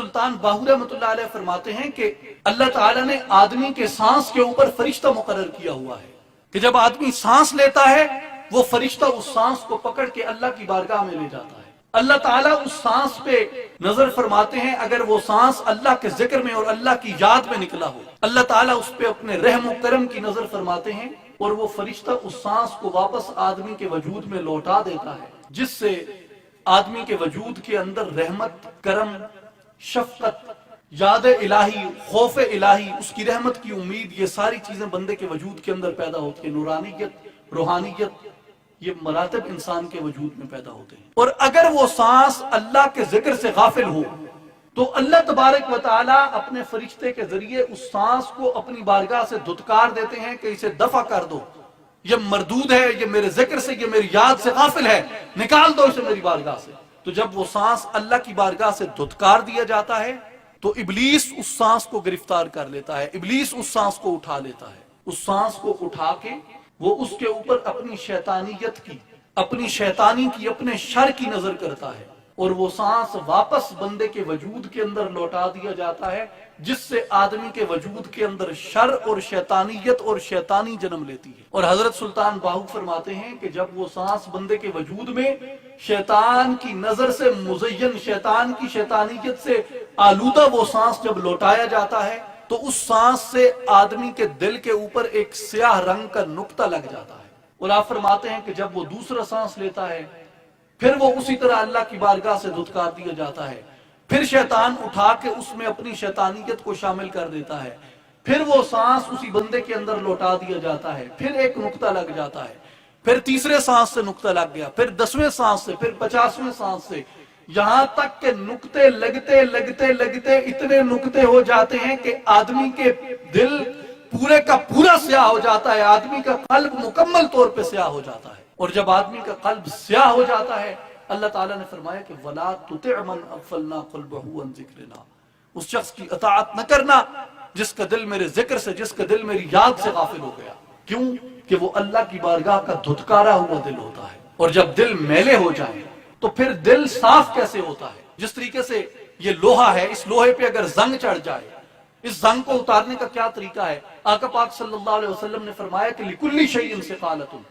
سلطان باہو رحمۃ اللہ علیہ فرماتے ہیں کہ اللہ تعالیٰ نے آدمی کے سانس کے اوپر فرشتہ مقرر کیا ہوا ہے کہ جب آدمی سانس لیتا ہے وہ فرشتہ اس سانس کو پکڑ کے اللہ کی بارگاہ میں لے جاتا ہے۔ اللہ تعالیٰ اس سانس پہ نظر فرماتے ہیں، اگر وہ سانس اللہ کے ذکر میں اور اللہ کی یاد میں نکلا ہو، اللہ تعالیٰ اس پہ اپنے رحم و کرم کی نظر فرماتے ہیں اور وہ فرشتہ اس سانس کو واپس آدمی کے وجود میں لوٹا دیتا ہے، جس سے آدمی کے وجود کے اندر رحمت، کرم، شفقت، یاد الہی، خوف الہی، اس کی رحمت کی امید، یہ ساری چیزیں بندے کے وجود کے اندر پیدا ہوتی ہیں۔ نورانیت، روحانیت، یہ مراتب انسان کے وجود میں پیدا ہوتے ہیں۔ اور اگر وہ سانس اللہ کے ذکر سے غافل ہو تو اللہ تبارک و تعالیٰ اپنے فرشتے کے ذریعے اس سانس کو اپنی بارگاہ سے دھتکار دیتے ہیں کہ اسے دفع کر دو، یہ مردود ہے، یہ میرے ذکر سے، یہ میری یاد سے غافل ہے، نکال دو اسے میری بارگاہ سے۔ تو جب وہ سانس اللہ کی بارگاہ سے دھتکار دیا جاتا ہے تو ابلیس اس سانس کو گرفتار کر لیتا ہے، ابلیس اس سانس کو اٹھا لیتا ہے، اس سانس کو اٹھا کے وہ اس کے اوپر اپنی شیطانیت کی، اپنی شیطانی کی، اپنے شر کی نظر کرتا ہے، اور وہ سانس واپس بندے کے وجود کے اندر لوٹا دیا جاتا ہے، جس سے آدمی کے وجود کے اندر شر اور شیطانیت اور شیطانی جنم لیتی ہے۔ اور حضرت سلطان باہو فرماتے ہیں کہ جب وہ سانس بندے کے وجود میں شیطان کی نظر سے مزین، شیطان کی شیطانیت سے آلودہ وہ سانس جب لوٹایا جاتا ہے تو اس سانس سے آدمی کے دل کے اوپر ایک سیاہ رنگ کا نقطہ لگ جاتا ہے۔ اور آپ فرماتے ہیں کہ جب وہ دوسرا سانس لیتا ہے پھر وہ اسی طرح اللہ کی بارگاہ سے دھتکار دیا جاتا ہے، پھر شیطان اٹھا کے اس میں اپنی شیطانیت کو شامل کر دیتا ہے، پھر وہ سانس اسی بندے کے اندر لوٹا دیا جاتا ہے، پھر ایک نقطہ لگ جاتا ہے، پھر تیسرے سانس سے نقطہ لگ گیا، پھر 10ویں سانس سے، پھر 50ویں سانس سے، یہاں تک کہ نقطے لگتے لگتے لگتے اتنے نقطے ہو جاتے ہیں کہ آدمی کے دل پورے کا پورا سیاہ ہو جاتا ہے، آدمی کا قلب مکمل طور پہ سیاہ ہو جاتا ہے۔ اور جب آدمی کا قلب سیاہ ہو جاتا ہے اللہ تعالیٰ نے فرمایا کہ وَلَا تُطِعْ مَنْ أَغْفَلْنَا قَلْبَهُ عَنْ ذِكْرِنَا، اس شخص کی اطاعت نہ کرنا جس کا دل میرے ذکر سے، جس کا دل میری یاد سے غافل ہو گیا۔ کیوں؟ کہ وہ اللہ کی بارگاہ کا دھتکارا ہوا دل ہوتا ہے، اور جب دل میلے ہو جائے تو پھر دل صاف کیسے ہوتا ہے؟ جس طریقے سے یہ لوہا ہے، اس لوہے پہ اگر زنگ چڑھ جائے، اس زنگ کو اتارنے کا کیا طریقہ ہے؟ آقا پاک صلی اللہ علیہ وسلم نے فرمایا کہ لِكُلِّ شَيْءٍ سِقَالَةٌ،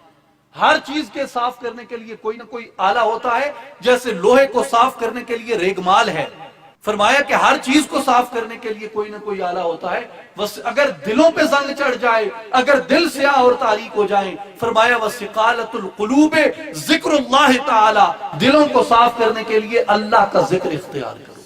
ہر چیز کے صاف کرنے کے لیے کوئی نہ کوئی آلہ ہوتا ہے، جیسے لوہے کو صاف کرنے کے لیے ریگمال ہے، فرمایا کہ ہر چیز کو صاف کرنے کے لیے کوئی نہ کوئی آلہ ہوتا ہے، بس اگر دلوں پہ زنگ چڑھ جائے، اگر دل سیاہ اور تاریک ہو جائیں، فرمایا وَسِقَالَةُ الْقُلُوبِ ذِكْرُ اللَّهِ تَعَالَى، دلوں کو صاف کرنے کے لیے اللہ کا ذکر اختیار کرو۔